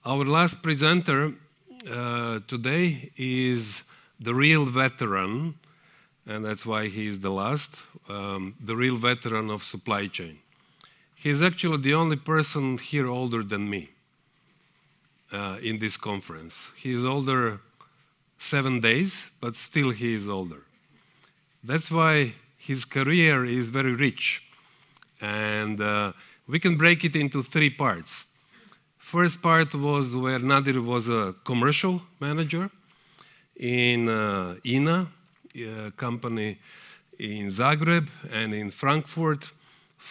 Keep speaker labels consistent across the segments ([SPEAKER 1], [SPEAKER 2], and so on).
[SPEAKER 1] Our last presenter today is the real veteran, and that's why he is the last, the real veteran of supply chain. He's actually the only person here older than me in this conference. He is older 7 days, but still he is older. That's why his career is very rich. And we can break it into 3 parts. First part was where Nadir was a commercial manager in INA, a company in Zagreb and in Frankfurt,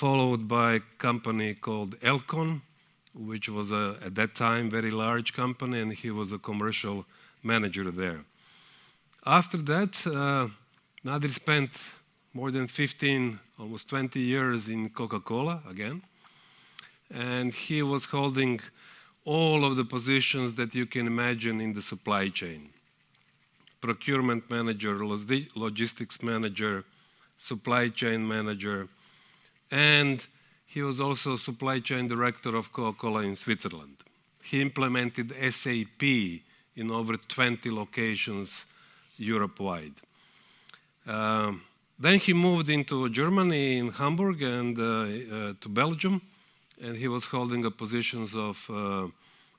[SPEAKER 1] followed by a company called Elcon, which was at that time very large company, and he was a commercial manager there. After that, Nadir spent more than 15, almost 20 years in Coca-Cola again, and he was holding all of the positions that you can imagine in the supply chain. Procurement manager, logistics manager, supply chain manager, and he was also supply chain director of Coca-Cola in Switzerland. He implemented SAP in over 20 locations Europe-wide. Then he moved into Germany, in Hamburg, and to Belgium, and he was holding the positions of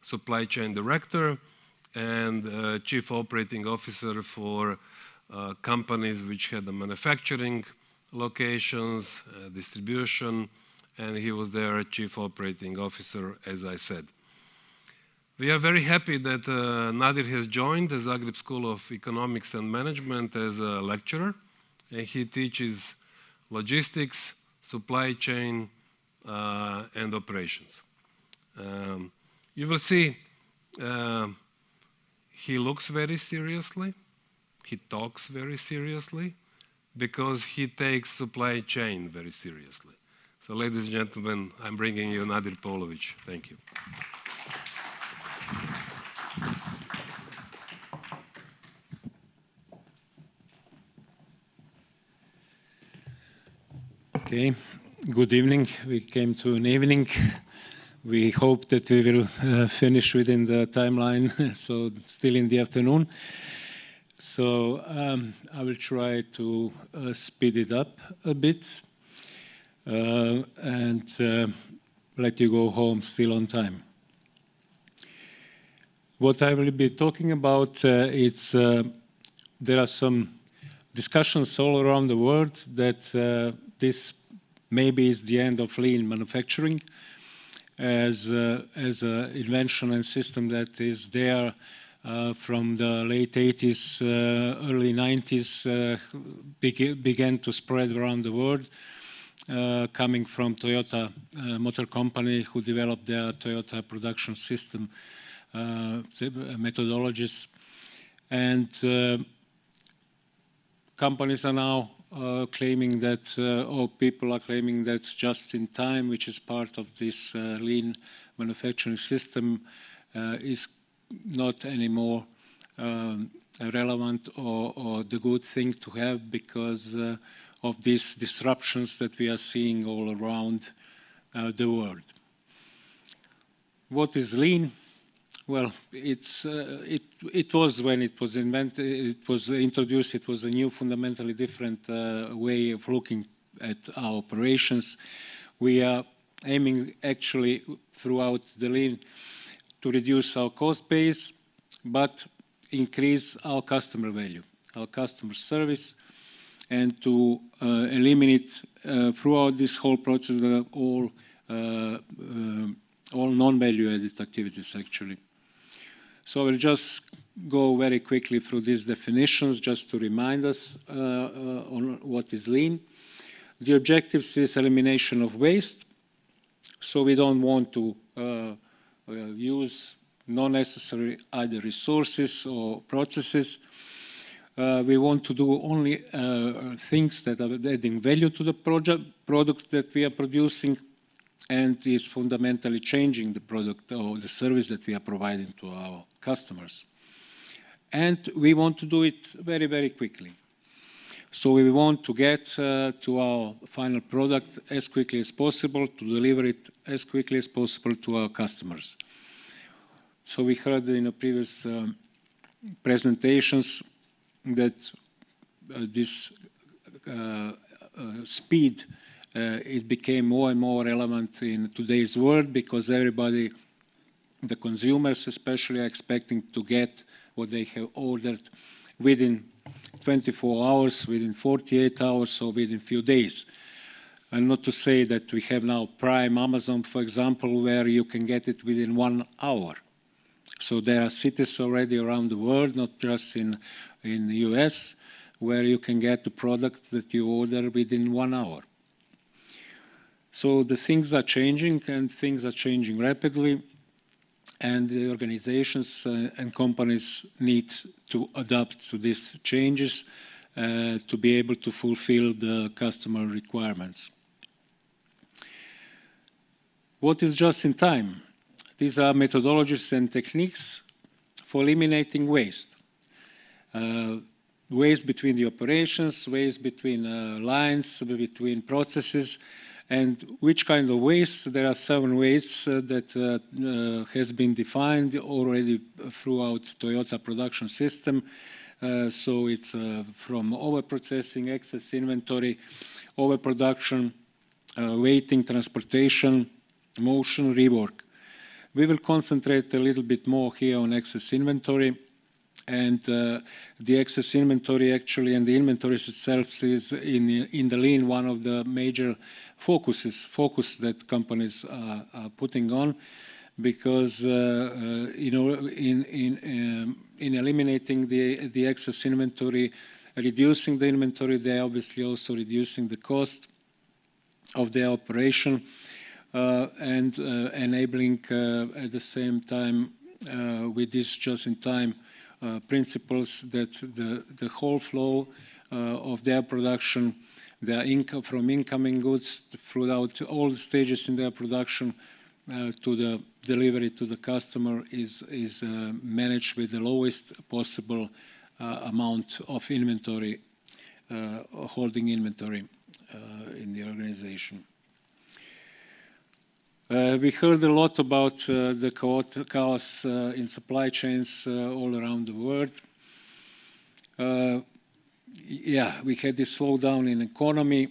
[SPEAKER 1] supply chain director and chief operating officer for companies which had the manufacturing locations, distribution, and he was their chief operating officer, as I said. We are very happy that Nadir has joined the Zagreb School of Economics and Management as a lecturer, and he teaches logistics, supply chain, and operations. You will see he looks very seriously, he talks very seriously, because he takes supply chain very seriously. So, ladies and gentlemen, I'm bringing you Nadir Paulović. Thank you.
[SPEAKER 2] Okay, good evening. We came to an evening. We hope that we will finish within the timeline, so still in the afternoon. So I will try to speed it up a bit and let you go home still on time. What I will be talking about is there are some discussions all around the world that this maybe is the end of lean manufacturing as an invention and system that is there from the late 80s, early 90s, began to spread around the world, coming from Toyota Motor Company, who developed their Toyota production system methodologies. And companies are now claiming that, or people are claiming that just in time, which is part of this lean manufacturing system, is not anymore relevant or the good thing to have because of these disruptions that we are seeing all around the world. What is lean? Well, it was when it was invented, it was introduced, it was a new, fundamentally different way of looking at our operations. We are aiming actually throughout the lean to reduce our cost base, but increase our customer value, our customer service, and to eliminate throughout this whole process all non-value added activities actually. So I will just go very quickly through these definitions just to remind us on what is lean. The objectives is elimination of waste. So we don't want to use non-necessary either resources or processes. We want to do only things that are adding value to the product that we are producing and is fundamentally changing the product or the service that we are providing to our customers. And we want to do it very, very quickly. So we want to get to our final product as quickly as possible, to deliver it as quickly as possible to our customers. So we heard in the previous presentations that this speed it became more and more relevant in today's world, because everybody, the consumers especially, are expecting to get what they have ordered within 24 hours, within 48 hours, or within few days. And not to say that we have now Prime Amazon, for example, where you can get it within 1 hour. So there are cities already around the world, not just in the US, where you can get the product that you order within 1 hour. So the things are changing, and things are changing rapidly, and the organizations and companies need to adapt to these changes to be able to fulfill the customer requirements. What is just in time? These are methodologies and techniques for eliminating waste. Waste between the operations, waste between lines, between processes, and which kind of waste. There are 7 wastes that has been defined already throughout Toyota production system. So it's from overprocessing, excess inventory, overproduction, waiting, transportation, motion, rework. We will concentrate a little bit more here on excess inventory. And the excess inventory actually, and the inventory itself, is in the lean one of the major focus that companies are putting on, because you know, in eliminating the excess inventory, reducing the inventory, they are obviously also reducing the cost of their operation and enabling at the same time with this just-in-time principles that the whole flow of their production, their income from incoming goods throughout all the stages in their production to the delivery to the customer is managed with the lowest possible amount of inventory, holding inventory in the organization. We heard a lot about the chaos in supply chains all around the world. Yeah, we had this slowdown in economy.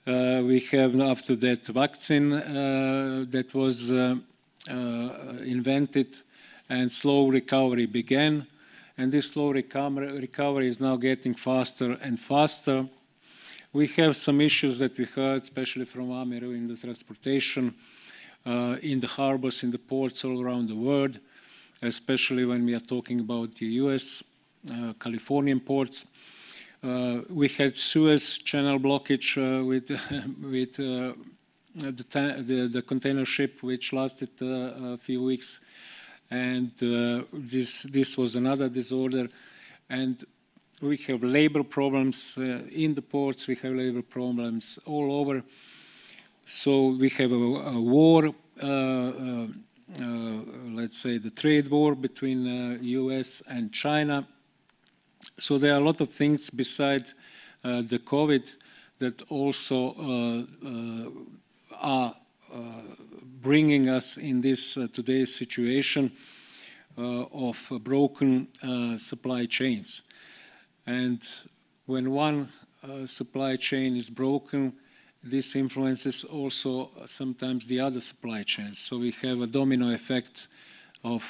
[SPEAKER 2] We have after that vaccine that was invented, and slow recovery began. And this slow recovery is now getting faster and faster. We have some issues that we heard, especially from Amir, in the transportation, in the harbors, in the ports all around the world, especially when we are talking about the US, Californian ports. We had Suez Channel blockage with the container ship, which lasted a few weeks, and this was another disorder. And we have labor problems in the ports. We have labor problems all over. So we have a war, let's say the trade war between US and China. So there are a lot of things besides the COVID that also are bringing us in this today's situation of broken supply chains. And when one supply chain is broken, this influences also sometimes the other supply chains. So we have a domino effect of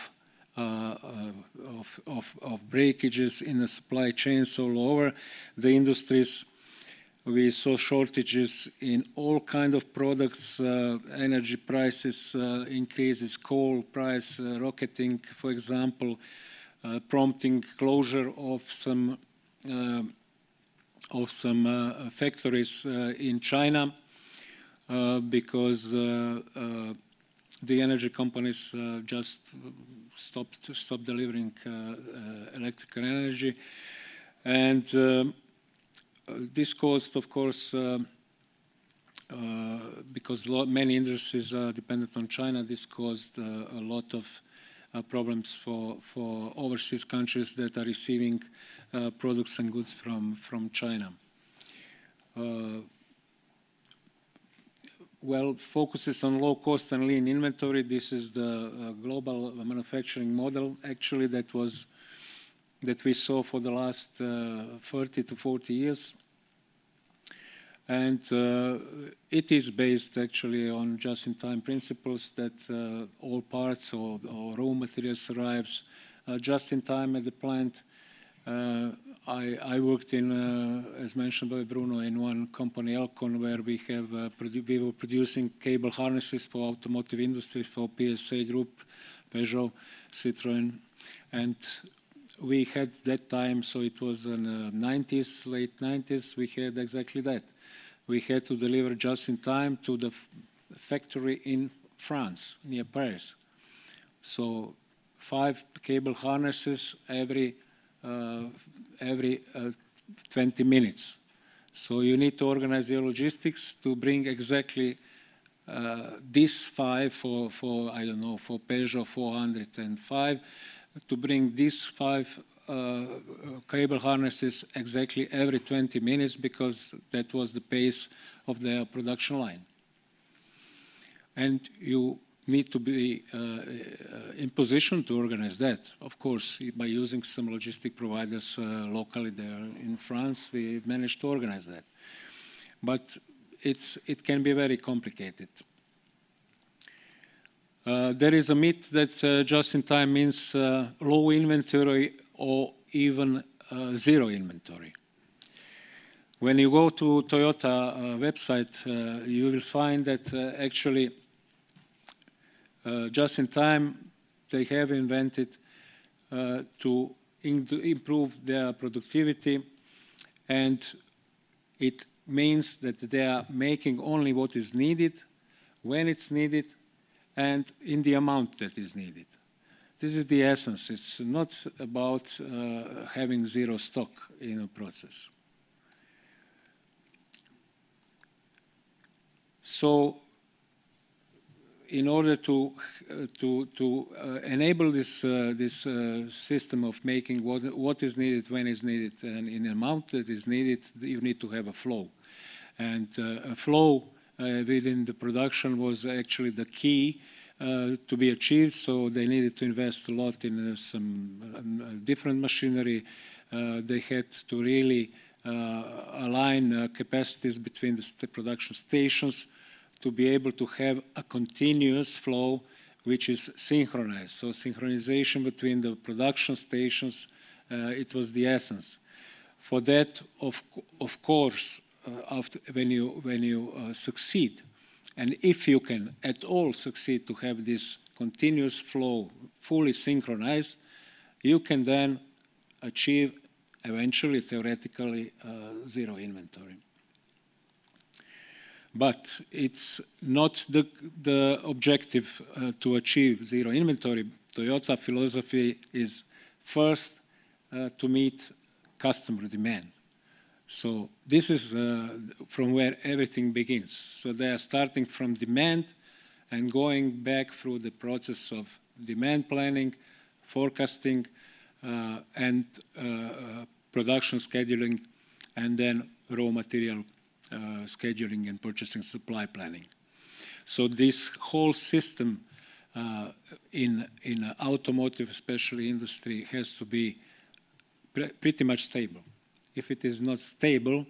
[SPEAKER 2] breakages in the supply chains all over the industries. We saw shortages in all kinds of products, energy prices increases, coal price rocketing, for example, prompting closure of some factories in China because the energy companies just stopped delivering electrical energy. And this caused, of course, because many industries are dependent on China, this caused a lot of problems for overseas countries that are receiving products and goods from China. well, focuses on low cost and lean inventory. This is the global manufacturing model, actually, that we saw for the last 30 to 40 years. And it is based actually on just-in-time principles that all parts or raw materials arrives just in time at the plant. I worked in, as mentioned by Bruno, in one company, Elcon, where we were producing cable harnesses for automotive industry for PSA Group, Peugeot, Citroën, and we had that time, so it was in the 90s, late 90s, we had exactly that. We had to deliver just in time to the factory in France, near Paris. So 5 cable harnesses every 20 minutes. So you need to organize your logistics to bring exactly these 5 for I don't know, for Peugeot 405, to bring these 5 cable harnesses exactly every 20 minutes, because that was the pace of their production line. And you need to be in position to organize that. Of course, by using some logistic providers locally there in France, we managed to organize that. But it can be very complicated. There is a myth that just-in-time means low inventory or even zero inventory. When you go to Toyota website, you will find that actually just-in-time they have invented to improve their productivity, and it means that they are making only what is needed, when it's needed, and in the amount that is needed. This is the essence. It's not about having zero stock in a process. So in order to enable this system of making what is needed, when is needed, and in the amount that is needed, you need to have a flow. And a flow within the production was actually the key to be achieved, so they needed to invest a lot in some different machinery. They had to really align capacities between the production stations to be able to have a continuous flow which is synchronized. So synchronization between the production stations, it was the essence. For that, of course, when you succeed, and if you can at all succeed to have this continuous flow fully synchronized, you can then achieve eventually, theoretically, zero inventory. But it's not the objective to achieve zero inventory. Toyota philosophy is first to meet customer demand. So this is from where everything begins. So they are starting from demand and going back through the process of demand planning, forecasting, and production scheduling, and then raw material scheduling and purchasing supply planning. So this whole system in automotive, especially industry, has to be pretty much stable. If it is not stable,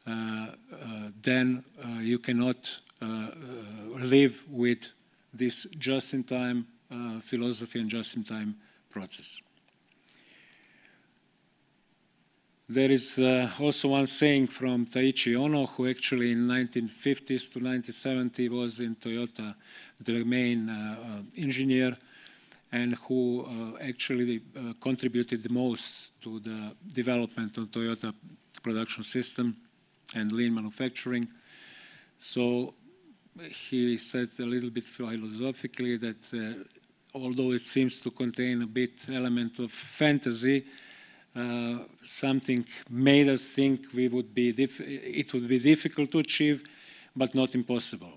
[SPEAKER 2] then you cannot live with this just-in-time philosophy and just-in-time process. There is also one saying from Taiichi Ono, who actually in 1950s to 1970 was in Toyota the main engineer, and who actually contributed the most to the development of Toyota production system and lean manufacturing. So he said a little bit philosophically that although it seems to contain a bit element of fantasy, something made us think it would be difficult to achieve, but not impossible.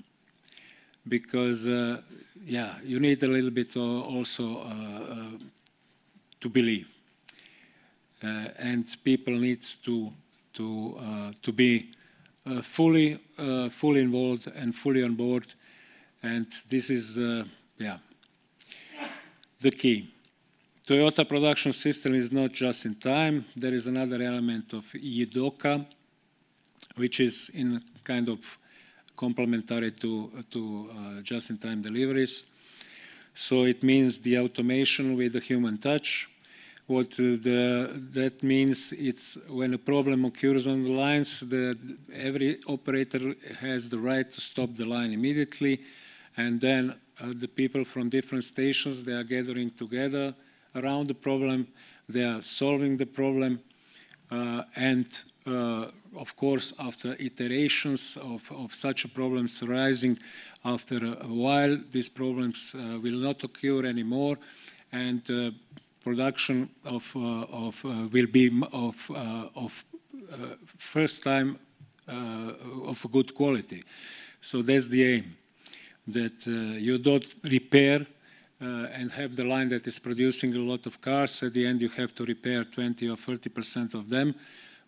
[SPEAKER 2] Because, you need a little bit also to believe. And people need to be fully involved and fully on board, and this is the key. Toyota production system is not just in time. There is another element of Yudoka, which is in kind of complementary to just-in-time deliveries. So it means the automation with the human touch. What that means, it's when a problem occurs on the lines, every operator has the right to stop the line immediately, and then the people from different stations, they are gathering together around the problem, they are solving the problem, and of course, after iterations of such problems arising, after a while, these problems will not occur anymore, and production will be of first time of good quality. So that's the aim, that you don't repair and have the line that is producing a lot of cars. At the end, you have to repair 20 or 30% of them,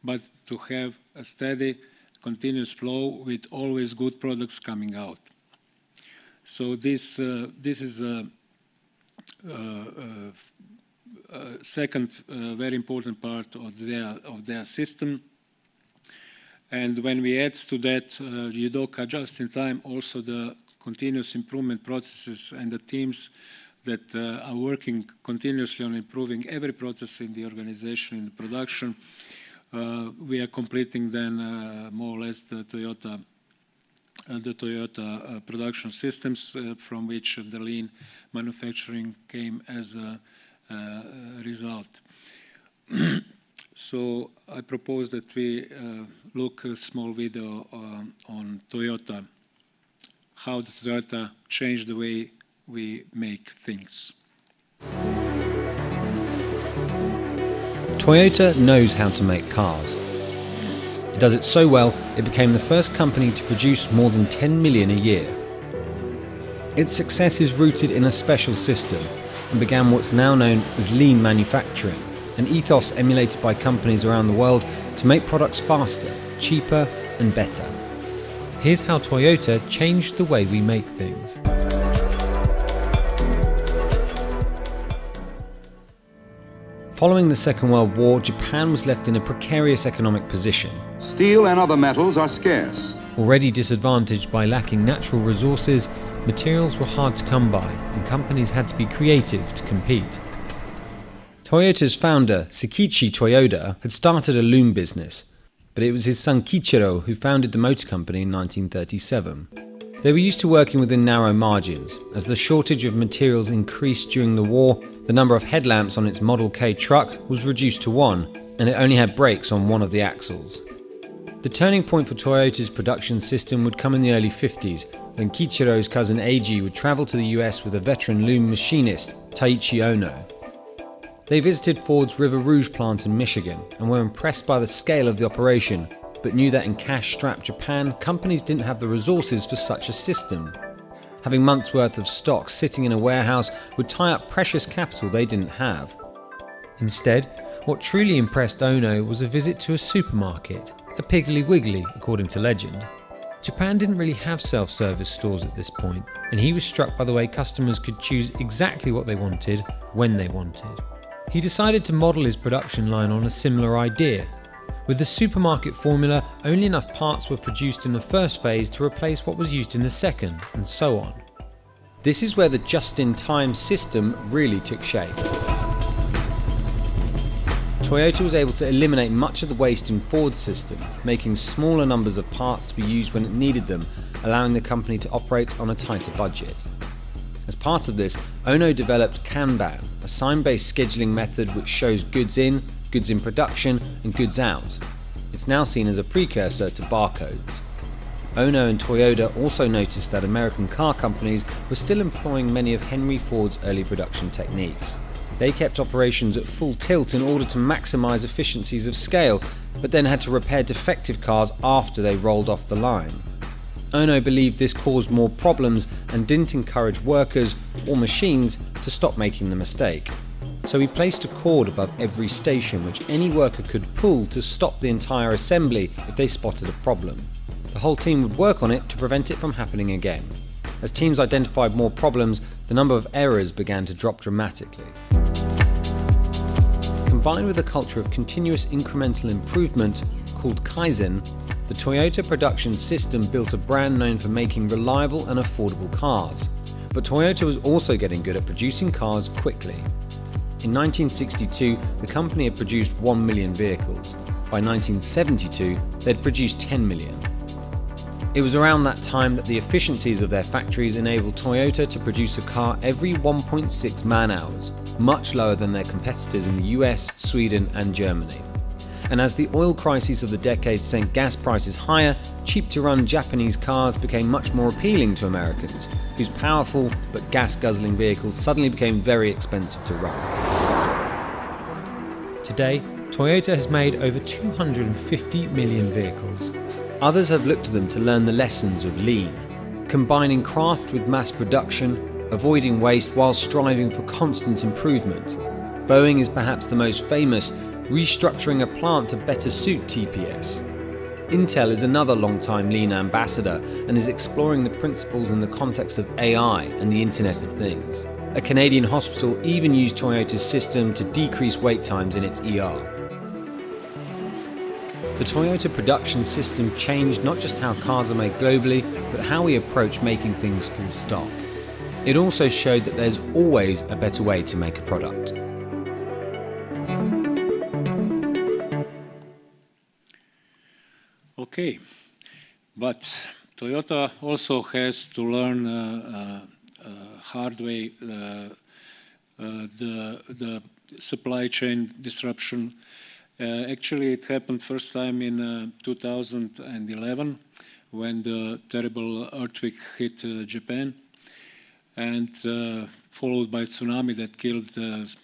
[SPEAKER 2] but to have a steady, continuous flow with always good products coming out. So this is a second very important part of their system. And when we add to that Yudoka just in time, also the continuous improvement processes and the teams that are working continuously on improving every process in the organization, in the production, we are completing then more or less the Toyota production systems from which the lean manufacturing came as a result. So I propose that we look a small video on Toyota, how the Toyota changed the way we make things.
[SPEAKER 3] Toyota knows how to make cars. It does it so well, it became the first company to produce more than 10 million a year. Its success is rooted in a special system and began what's now known as lean manufacturing, an ethos emulated by companies around the world to make products faster, cheaper and better. Here's how Toyota changed the way we make things. Following the Second World War, Japan was left in a precarious economic position.
[SPEAKER 4] Steel and other metals are scarce.
[SPEAKER 3] Already disadvantaged by lacking natural resources, materials were hard to come by, and companies had to be creative to compete. Toyota's founder, Sekiichi Toyoda, had started a loom business, but it was his son Kiichiro who founded the motor company in 1937. They were used to working within narrow margins. As the shortage of materials increased during the war, the number of headlamps on its Model K truck was reduced to 1, and it only had brakes on one of the axles. The turning point for Toyota's production system would come in the early 50s, when Kiichiro's cousin Eiji would travel to the US with a veteran loom machinist, Taiichi Ono. They visited Ford's River Rouge plant in Michigan and were impressed by the scale of the operation, but knew that in cash-strapped Japan, companies didn't have the resources for such a system. Having months' worth of stock sitting in a warehouse would tie up precious capital they didn't have. Instead, what truly impressed Ono was a visit to a supermarket, a Piggly Wiggly according to legend. Japan didn't really have self-service stores at this point, and he was struck by the way customers could choose exactly what they wanted, when they wanted. He decided to model his production line on a similar idea. With the supermarket formula, only enough parts were produced in the first phase to replace what was used in the second, and so on. This is where the just-in-time system really took shape. Toyota was able to eliminate much of the waste in Ford's system, making smaller numbers of parts to be used when it needed them, allowing the company to operate on a tighter budget. As part of this, Ono developed Kanban, a sign-based scheduling method which shows goods in production and goods out. It's now seen as a precursor to barcodes. Ono and Toyota also noticed that American car companies were still employing many of Henry Ford's early production techniques. They kept operations at full tilt in order to maximize efficiencies of scale, but then had to repair defective cars after they rolled off the line. Ono believed this caused more problems and didn't encourage workers or machines to stop making the mistake. So he placed a cord above every station which any worker could pull to stop the entire assembly if they spotted a problem. The whole team would work on it to prevent it from happening again. As teams identified more problems, the number of errors began to drop dramatically. Combined with a culture of continuous incremental improvement called Kaizen, the Toyota production system built a brand known for making reliable and affordable cars. But Toyota was also getting good at producing cars quickly. In 1962, the company had produced 1 million vehicles. By 1972, they'd produced 10 million. It was around that time that the efficiencies of their factories enabled Toyota to produce a car every 1.6 man-hours, much lower than their competitors in the US, Sweden and Germany. And as the oil crises of the decade sent gas prices higher, cheap-to-run Japanese cars became much more appealing to Americans, whose powerful but gas-guzzling vehicles suddenly became very expensive to run. Today, Toyota has made over 250 million vehicles. Others have looked to them to learn the lessons of lean, combining craft with mass production, avoiding waste while striving for constant improvement. Boeing is perhaps the most famous, restructuring a plant to better suit TPS. Intel is another long-time lean ambassador and is exploring the principles in the context of AI and the Internet of Things. A Canadian hospital even used Toyota's system to decrease wait times in its ER. The Toyota production system changed not just how cars are made globally, but how we approach making things full stop. It also showed that there's always a better way to make a product.
[SPEAKER 2] Okay, but Toyota also has to learn hard way the supply chain disruption. Actually, it happened first time in 2011 when the terrible earthquake hit Japan, and followed by tsunami that killed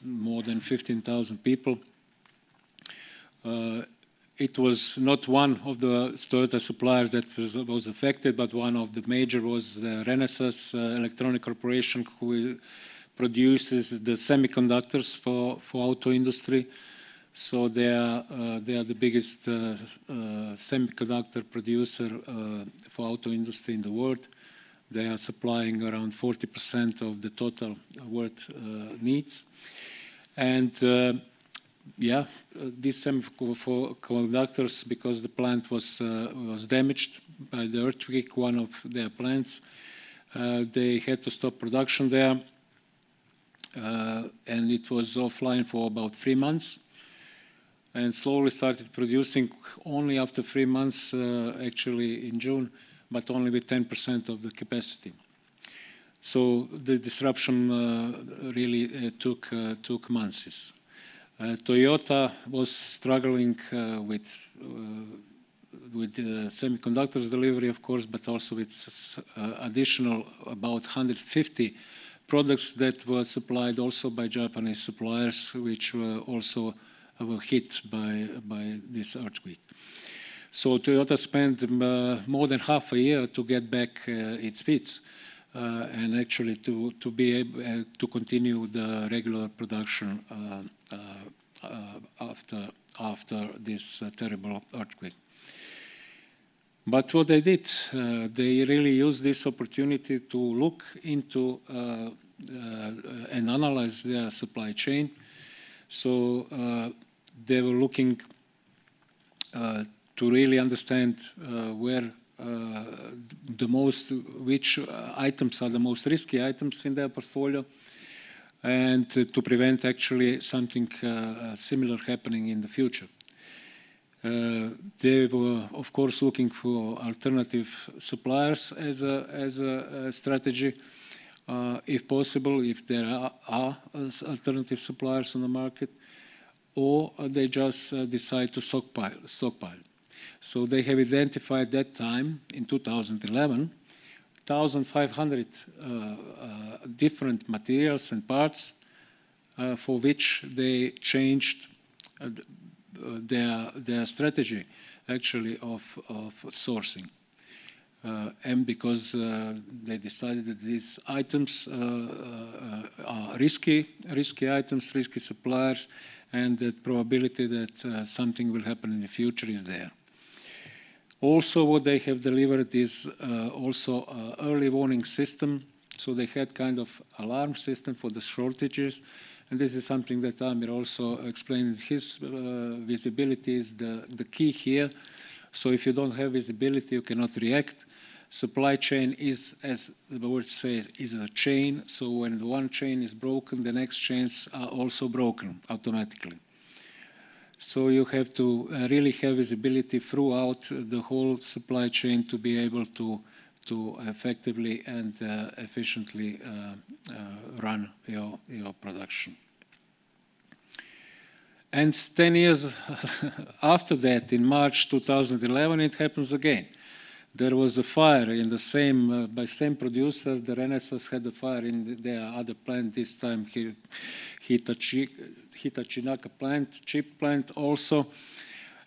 [SPEAKER 2] more than 15,000 people. It was not one of the Toyota suppliers that was affected, but one of the major was the Renesas Electronic Corporation, who produces the semiconductors for auto industry. So they are the biggest semiconductor producer for auto industry in the world. They are supplying around 40% of the total world needs. And these semiconductors, because the plant was damaged by the earthquake, one of their plants, they had to stop production there, and it was offline for about 3 months, and slowly started producing only after 3 months, actually in June, but only with 10% of the capacity. So the disruption really took months. Toyota was struggling with semiconductors delivery, of course, but also with additional about 150 products that were supplied also by Japanese suppliers, which were also hit by this earthquake. So Toyota spent more than half a year to get back its feet and actually to be able to continue the regular production after this terrible earthquake. But what they did, they really used this opportunity to look into and analyze their supply chain. So they were looking to really understand which items are the most risky items in their portfolio, and to prevent actually something similar happening in the future. They were, of course, looking for alternative suppliers as a strategy, if possible, if there are alternative suppliers on the market, or they just decide to stockpile. So they have identified that time, in 2011, 1,500 different materials and parts for which they changed their strategy, actually, of sourcing. and because they decided that these items are risky items, risky suppliers, and that probability that something will happen in the future is there. Also, what they have delivered is also an early warning system. So they had kind of alarm system for the shortages. And this is something that Amir also explained. His visibility is the key here. So if you don't have visibility, you cannot react. Supply chain is, as the word says, is a chain. So when one chain is broken, the next chains are also broken automatically. So you have to really have visibility throughout the whole supply chain to be able to effectively and efficiently run your production. And 10 years after that, in March 2011, it happens again. There was a fire in the same, by same producer. The Renesas had a fire in their other plant, this time Hitachinaka plant, chip plant also,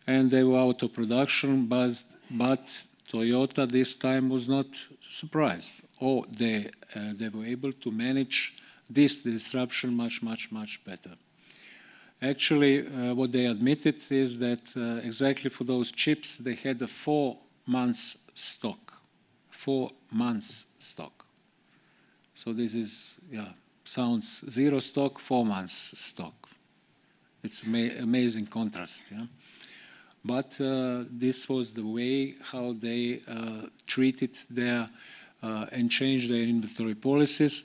[SPEAKER 2] and they were out of production, but Toyota this time was not surprised. Oh, they were able to manage this disruption much better. Actually, what they admitted is that exactly for those chips, they had a 4 months stock. 4 months stock. So this is, sounds zero stock, 4 months stock. It's amazing contrast. Yeah? But this was the way how they treated their and changed their inventory policies.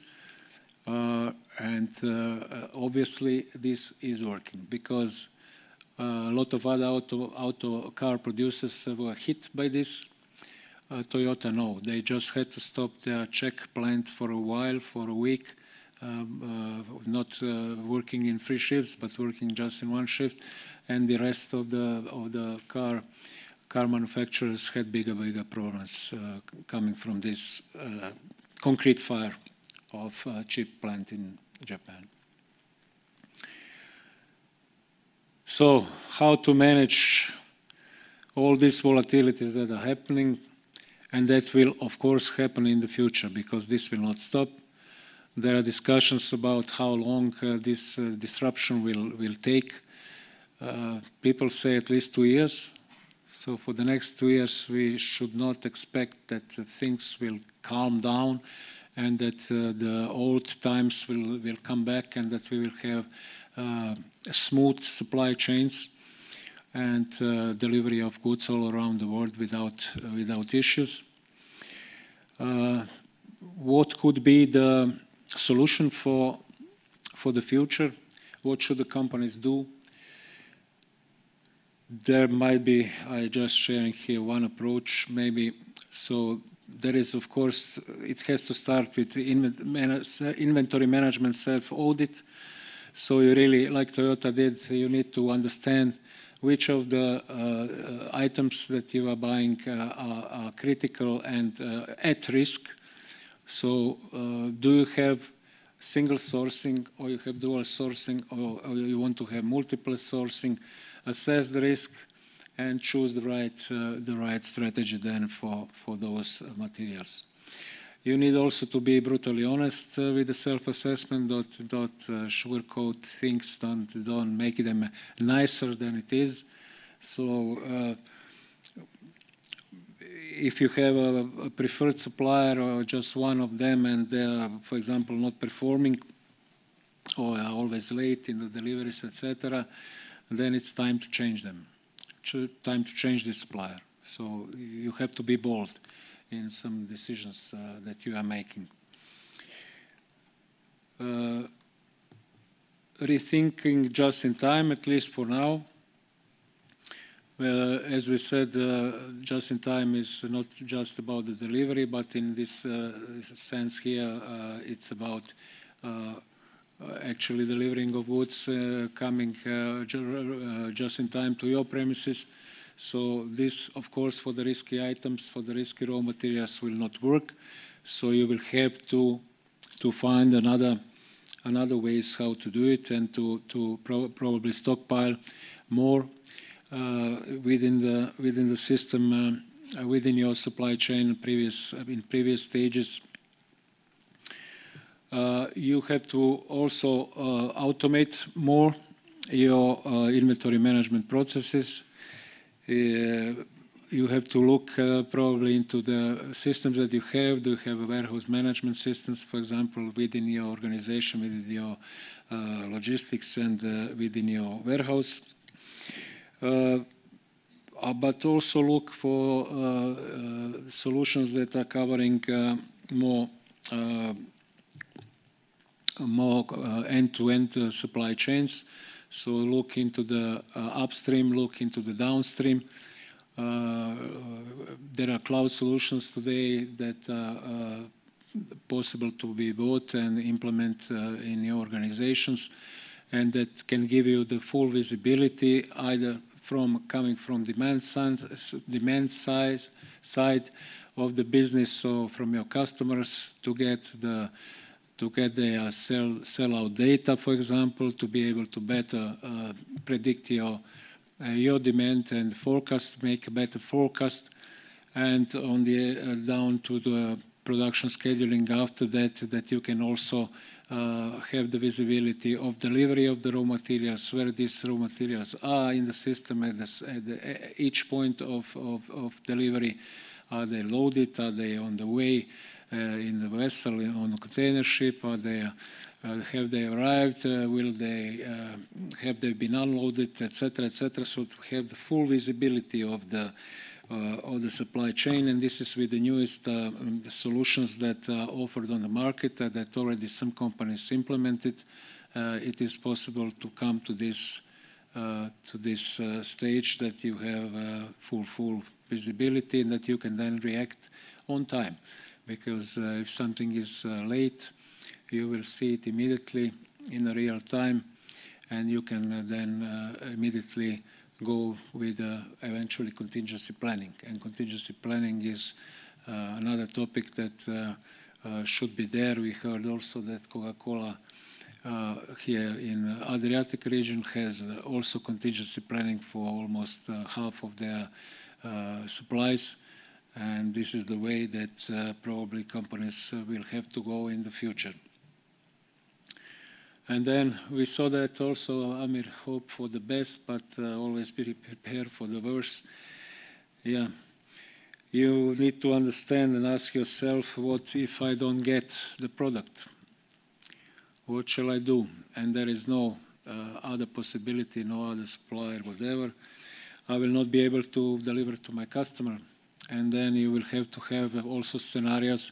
[SPEAKER 2] And obviously this is working because a lot of other auto car producers were hit by this. Toyota, no. They just had to stop their Czech plant for a while, for a week, not working in 3 shifts, but working just in 1 shift. And the rest of the car manufacturers had bigger problems coming from this concrete fire of a chip plant in Japan. So how to manage all these volatilities that are happening, and that will of course happen in the future because this will not stop. There are discussions about how long this disruption will take. People say at least 2 years. So for the next 2 years, we should not expect that things will calm down and that the old times will come back and that we will have smooth supply chains and delivery of goods all around the world without issues. What could be the solution for the future? What should the companies do? There might be, I just sharing here one approach maybe. So there is, of course, it has to start with inventory management self-audit. So you really, like Toyota did, you need to understand which of the items that you are buying are critical and at risk. So do you have single sourcing, or you have dual sourcing, or you want to have multiple sourcing? Assess the risk and choose the right strategy then for those materials. You need also to be brutally honest with the self-assessment. Don't sugarcoat things. Don't make them nicer than it is. So if you have a preferred supplier or just one of them, and they are, for example, not performing or are always late in the deliveries, etc., then it's time to change them. Time to change the supplier. So you have to be bold in some decisions that you are making. Rethinking just in time, at least for now. As we said, just in time is not just about the delivery, but in this sense here, it's about actually delivering of goods coming just in time to your premises. So this, of course, for the risky items, for the risky raw materials will not work. So you will have to find another ways how to do it and to probably stockpile more within the system within your supply chain in previous stages. You have to also automate more your inventory management processes. You have to look probably into the systems that you have. Do you have a warehouse management systems, for example, within your organization, within your logistics and within your warehouse? But also look for solutions that are covering more end-to-end supply chains. So look into the upstream, look into the downstream. There are cloud solutions today that are possible to be bought and implement in your organizations, and that can give you the full visibility either coming from demand side of the business, or from your customers to get their sell-out data, for example, to be able to better predict your demand and forecast, make a better forecast, and on the down to the production scheduling after that you can also have the visibility of delivery of the raw materials, where these raw materials are in the system at each point of delivery. Are they loaded? Are they on the way in the vessel, on a container ship? Are they have they arrived? Will they have they been unloaded, etc., etc. So to have the full visibility of the supply chain, and this is with the newest solutions that are offered on the market that already some companies implemented. It is possible to come to this stage that you have full visibility and that you can then react on time. Because if something is late, you will see it immediately in real time, and you can then immediately go with eventually contingency planning. And contingency planning is another topic that should be there. We heard also that Coca-Cola here in Adriatic region has also contingency planning for almost half of their supplies. And this is the way that probably companies will have to go in the future. And then we saw that also, Amir, hope for the best, but always be prepared for the worst. Yeah, you need to understand and ask yourself, what if I don't get the product? What shall I do? And there is no other possibility, no other supplier, whatever. I will not be able to deliver to my customer. And then you will have to have also scenarios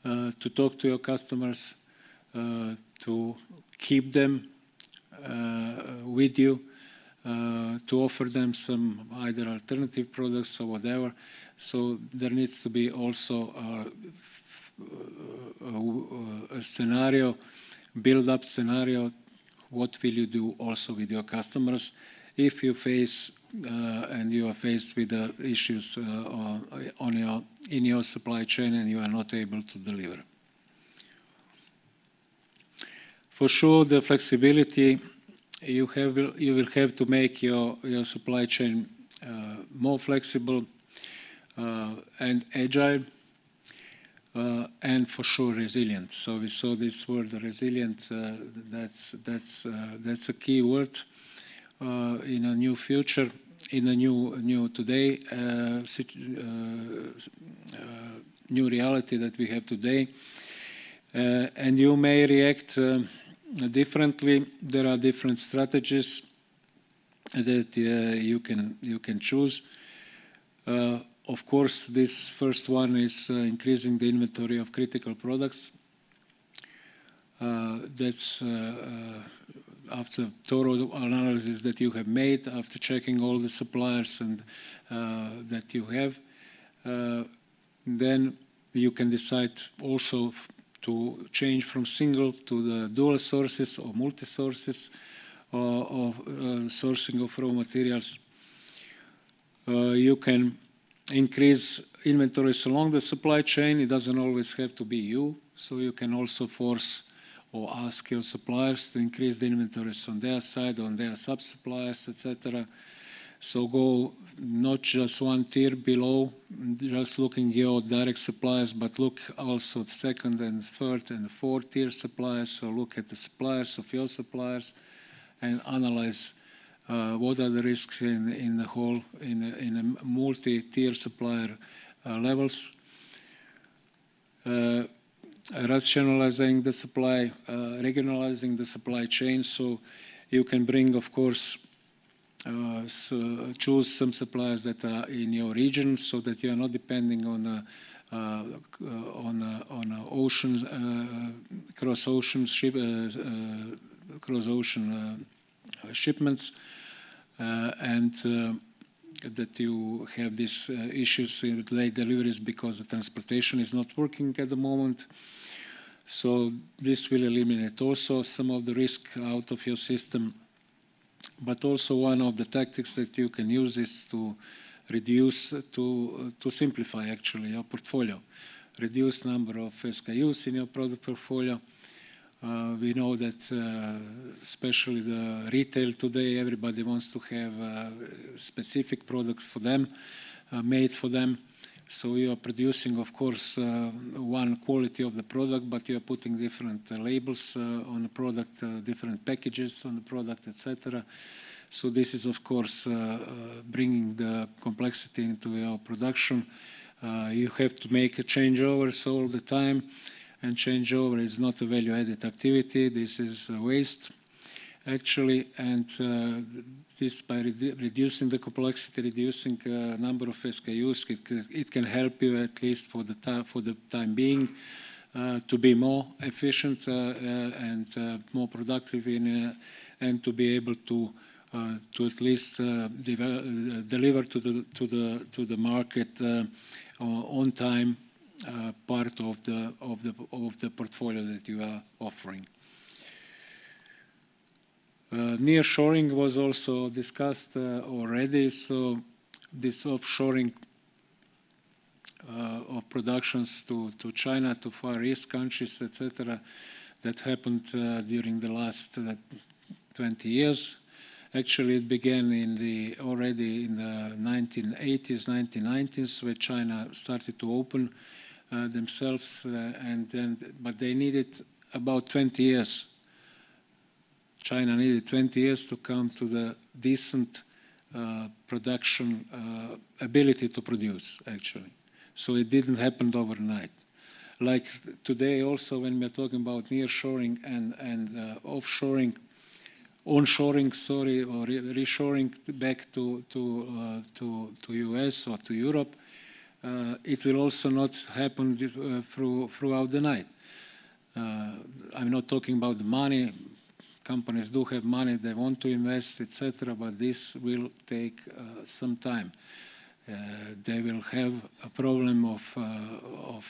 [SPEAKER 2] to talk to your customers, to keep them with you, to offer them some either alternative products or whatever. So there needs to be also a scenario, build-up scenario. What will you do also with your customers if you face and you are faced with issues in your supply chain and you are not able to deliver? For sure, the flexibility you will have to make your supply chain more flexible and agile, and for sure resilient. So we saw this word resilient. That's a key word in a new future, in a new today new reality that we have today. And you may react differently. There are different strategies that you can choose. Of course, this first one is increasing the inventory of critical products. That's after thorough analysis that you have made, after checking all the suppliers and that you have, then you can decide also to change from single to the dual sources or multi-sources or sourcing of raw materials. You can increase inventories along the supply chain. It doesn't always have to be you. So you can also force or ask your suppliers to increase the inventories on their side, on their sub-suppliers, etc. So go not just one tier below, just looking your direct suppliers, but look also at second and third and fourth tier suppliers. So look at the suppliers of your suppliers and analyze what are the risks in the whole, in a multi-tier supplier levels. Rationalizing the supply, regionalizing the supply chain, so you can bring, of course, choose some suppliers that are in your region, so that you are not depending on oceans, cross-ocean shipments, and that you have these issues with late deliveries because the transportation is not working at the moment. So this will eliminate also some of the risk out of your system. But also one of the tactics that you can use is to reduce, to simplify actually your portfolio. Reduce number of SKUs in your product portfolio. We know that especially the retail today, everybody wants to have a specific product for them, made for them. So you are producing, of course, one quality of the product, but you are putting different labels on the product, different packages on the product, etc. So this is, of course, bringing the complexity into your production. You have to make changeovers all the time, and changeover is not a value-added activity. This is a waste, actually, and this by reducing the complexity, reducing number of SKUs, it can help you at least for the time being to be more efficient and more productive and to be able to at least deliver to the market on time part of the portfolio that you are offering. Nearshoring was also discussed already. So this offshoring of productions to China, to Far East countries, etc., that happened during the last 20 years. Actually, it began already in the 1980s, 1990s, where China started to open themselves, but they needed about 20 years. China needed 20 years to come to the decent production ability to produce, actually. So it didn't happen overnight. Like today also, when we're talking about nearshoring and offshoring, onshoring, sorry, or reshoring back to US or to Europe, it will also not happen throughout the night. I'm not talking about the money. Companies do have money, they want to invest, etc., but this will take some time. They will have a problem of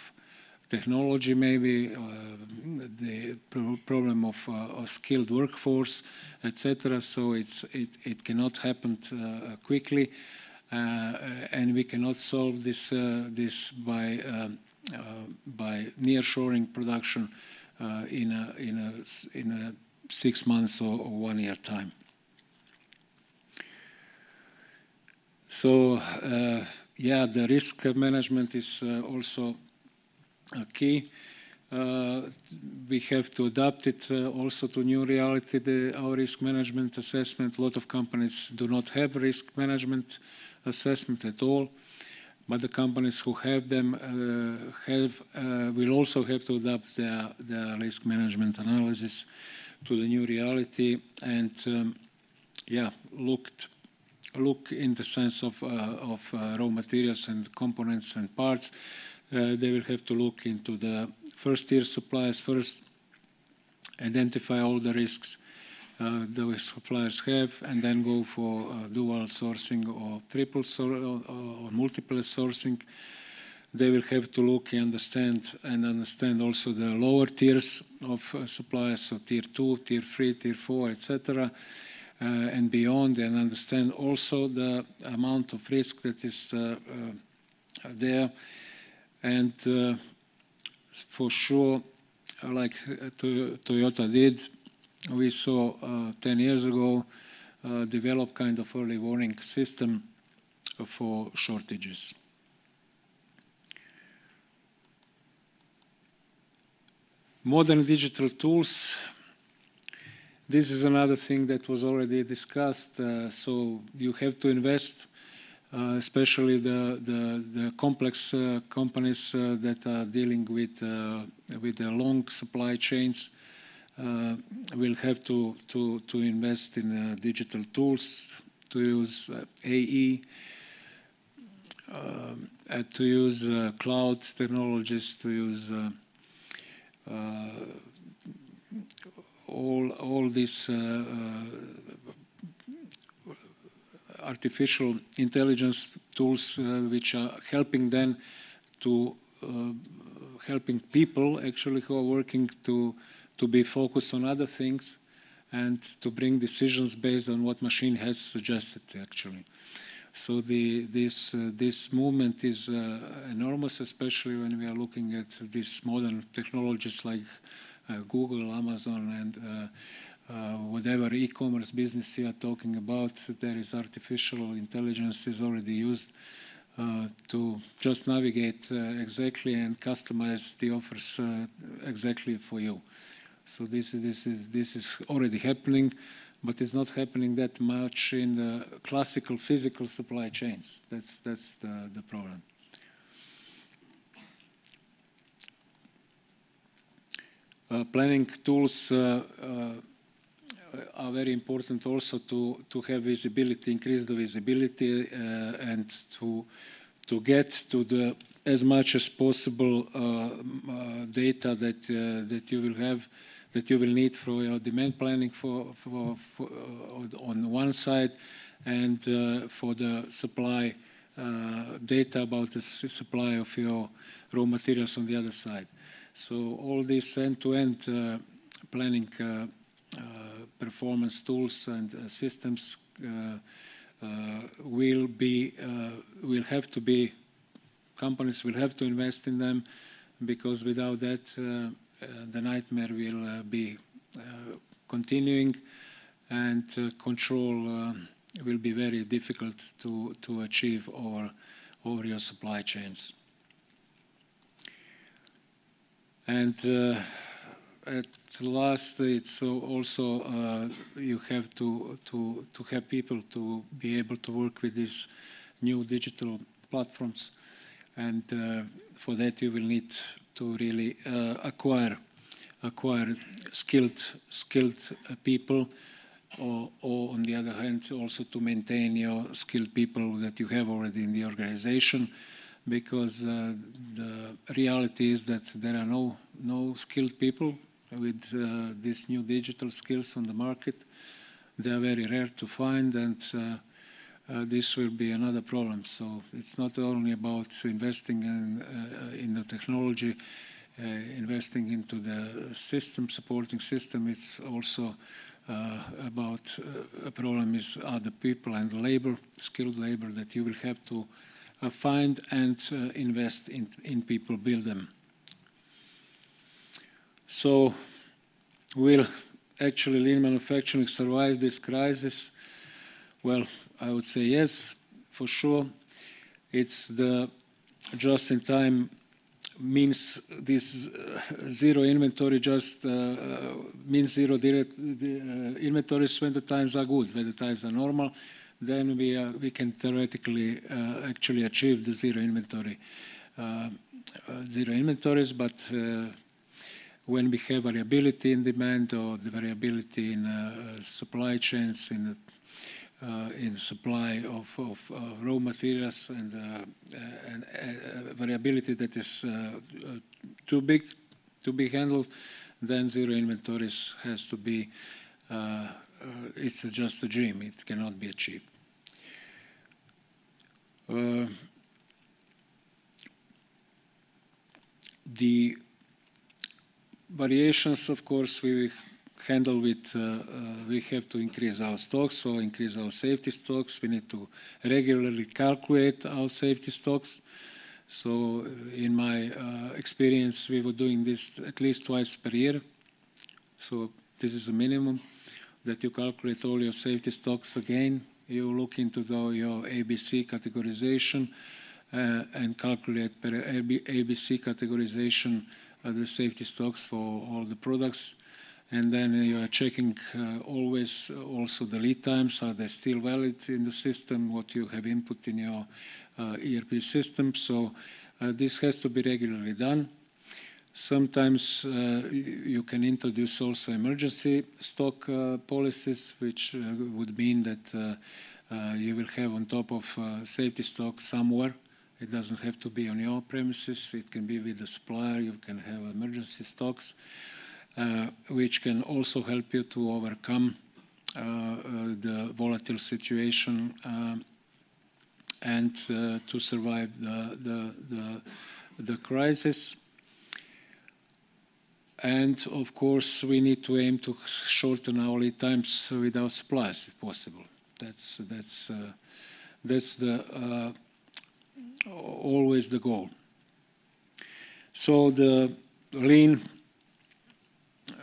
[SPEAKER 2] technology, maybe the problem of a skilled workforce, etc. So it cannot happen quickly, and we cannot solve this by nearshoring production in a 6 months or 1 year time. So yeah, the risk management is also key. We have to adapt it also to new reality, our risk management assessment. A lot of companies do not have risk management assessment at all, but the companies who have them will also have to adapt their risk management analysis to the new reality, and yeah, look in the sense of raw materials and components and parts. They will have to look into the first tier suppliers first, identify all the risks those suppliers have, and then go for dual sourcing or triple or multiple sourcing. They will have to look and understand also the lower tiers of suppliers, so tier 2, tier 3, tier 4, etc., and beyond, and understand also the amount of risk that is there. And for sure, like Toyota did, we saw 10 years ago develop kind of early warning system for shortages. Modern digital tools. This is another thing that was already discussed. So you have to invest, especially the complex companies that are dealing with the long supply chains. Will have to invest in digital tools, to use AE, to use cloud technologies, to use all these artificial intelligence tools which are helping then to helping people actually who are working to be focused on other things and to bring decisions based on what machine has suggested actually. So this movement is enormous, especially when we are looking at these modern technologies like Google, Amazon, and whatever e-commerce business you are talking about. There is artificial intelligence is already used to just navigate exactly and customize the offers exactly for you. So this is already happening, but it's not happening that much in the classical physical supply chains. That's the problem. Planning tools are very important also to have visibility, increase the visibility, and to get to the as much as possible data that you will have, that you will need for your demand planning for on one side, and for the supply data about the supply of your raw materials on the other side. So all these end-to-end planning performance tools and systems will have to be, companies will have to invest in them, because without that the nightmare will be continuing, and control will be very difficult to achieve over your supply chains. And at last, it's also you have to have people to be able to work with these new digital platforms, and for that you will need to really acquire skilled people, or on the other hand also to maintain your skilled people that you have already in the organization, because the reality is that there are no skilled people with these new digital skills on the market. They are very rare to find, and this will be another problem. So it's not only about investing in the technology, investing into the system, supporting system. It's also about a problem is other people and labor, skilled labor that you will have to find and invest in people, build them. So will actually lean manufacturing survive this crisis? Well, I would say yes, for sure. It's the just-in-time means this zero inventory just means zero inventories when the times are good. When the times are normal, then we can theoretically actually achieve the zero inventories, but when we have variability in demand, or the variability in supply chains, in supply of raw materials, and variability that is too big to be handled, then zero inventories has to be, it's just a dream. It cannot be achieved. The variations, of course, we handle with, we have to increase our stocks, or increase our safety stocks. We need to regularly calculate our safety stocks. So in my experience, we were doing this at least twice per year. So this is a minimum. that you calculate all your safety stocks again. You look into your ABC categorization and calculate per ABC categorization the safety stocks for all the products. And then you are checking always also the lead times. Are they still valid in the system, what you have input in your ERP system? So this has to be regularly done. Sometimes you can introduce also emergency stock policies, which would mean that you will have on top of safety stock somewhere. It doesn't have to be on your premises. It can be with the supplier. You can have emergency stocks, which can also help you to overcome the volatile situation and to survive the crisis. And of course, we need to aim to shorten our lead times with our suppliers, if possible. That's always the goal. So the lean,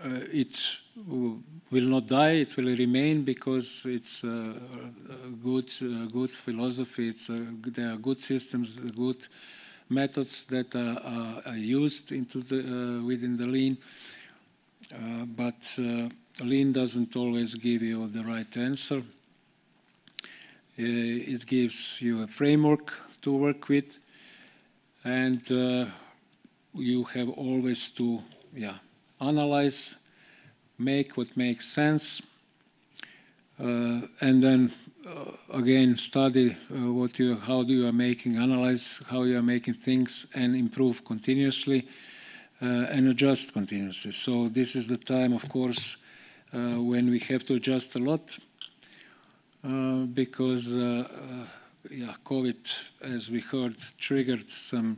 [SPEAKER 2] it will not die. It will remain because it's a good philosophy. There are good systems, good methods that are used within the lean, but lean doesn't always give you the right answer. It gives you a framework to work with, and you have always to analyze, make what makes sense, and then again study how you are making, analyze how you are making things, and improve continuously and adjust continuously. So this is the time, of course, when we have to adjust a lot because COVID, as we heard, triggered some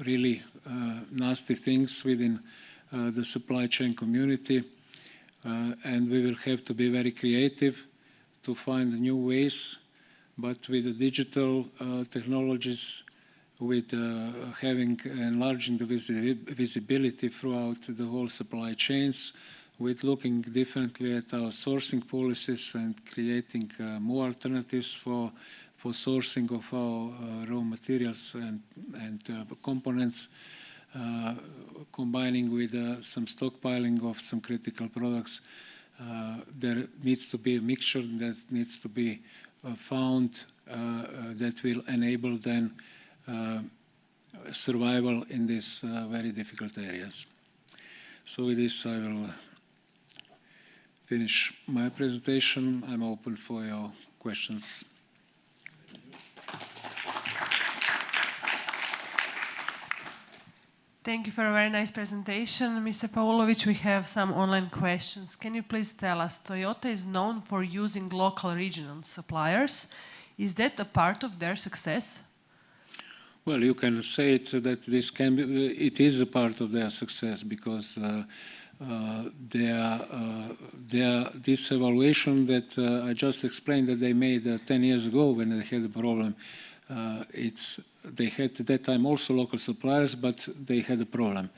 [SPEAKER 2] really nasty things within the supply chain community, and we will have to be very creative to find new ways, but with the digital technologies, with enlarging the visibility throughout the whole supply chains, with looking differently at our sourcing policies and creating more alternatives for sourcing of our raw materials and components, combining with some stockpiling of some critical products. There needs to be a mixture that needs to be found that will enable then survival in these very difficult areas. So with this, I will finish my presentation. I'm open for your questions.
[SPEAKER 5] Thank you for a very nice presentation, Mr. Paulovic. We have some online questions. Can you please tell us, Toyota is known for using local regional suppliers. Is that a part of their success?
[SPEAKER 2] Well, you can say that it is a part of their success because this evaluation that I just explained that they made 10 years ago when they had a problem, they had at that time also local suppliers, but they had a problem.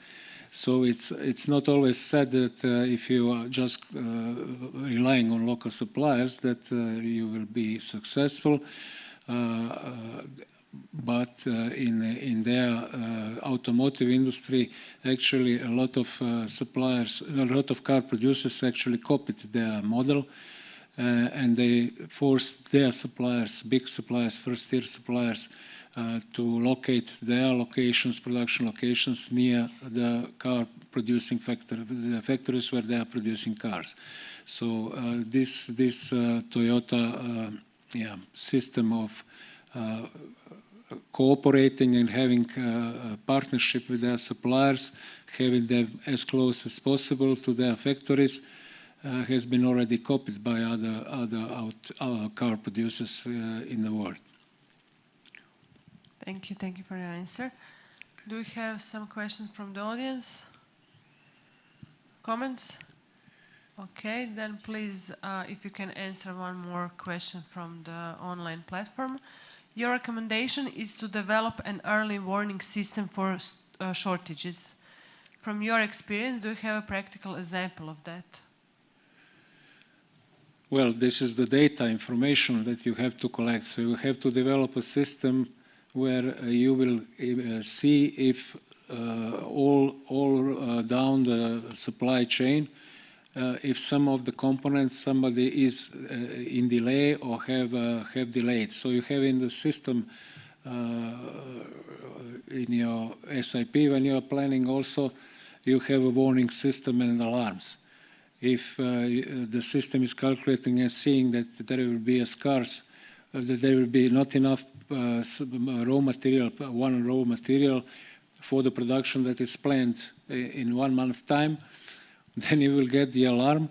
[SPEAKER 2] So it's not always said that if you are just relying on local suppliers that you will be successful. But in their automotive industry, actually a lot of suppliers, a lot of car producers actually copied their model. And they forced their suppliers, big suppliers, first-tier suppliers, to locate their locations, production locations, near the car-producing the factories where they are producing cars. So this Toyota system of cooperating and having a partnership with their suppliers, having them as close as possible to their factories, has been already copied by other car producers in the world.
[SPEAKER 5] Thank you for your answer. Do we have some questions from the audience? Comments? Okay, then please, if you can answer one more question from the online platform. Your recommendation is to develop an early warning system for shortages. From your experience, do you have a practical example of that?
[SPEAKER 2] Well, this is the data information that you have to collect. So you have to develop a system where you will see if all down the supply chain, if some of the components somebody is in delay or have delayed. So you have in the system in your SIP when you are planning also, you have a warning system and alarms. If the system is calculating and seeing that there will be a scarce, that there will be not enough raw material, one raw material for the production that is planned in 1 month time, then you will get the alarm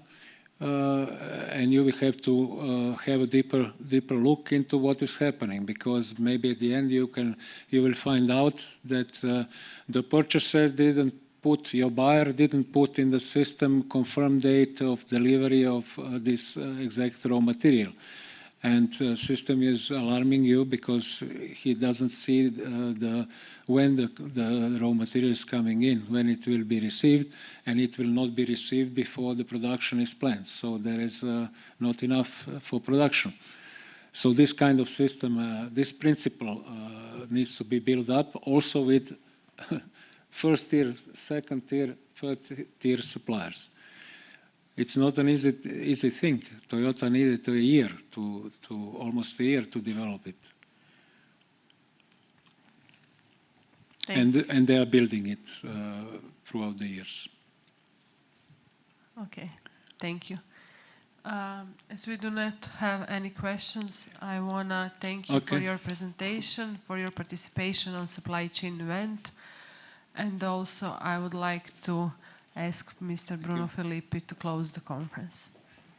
[SPEAKER 2] and you will have to have a deeper look into what is happening, because maybe at the end you will find out that the purchaser didn't put, your buyer didn't put in the system confirmed date of delivery of this exact raw material. And the system is alarming you because he doesn't see when the raw material is coming in, when it will be received, and it will not be received before the production is planned. So there is not enough for production. So this kind of system, this principle needs to be built up also with first tier, second tier, third tier suppliers. It's not an easy thing. Toyota needed a year almost a year to develop it. And they are building it throughout the years.
[SPEAKER 5] Okay, thank you. As we do not have any questions, I want to thank you for your presentation, for your participation on supply chain event. And also, I would like to ask Mr. Bruno Filippi to close the conference.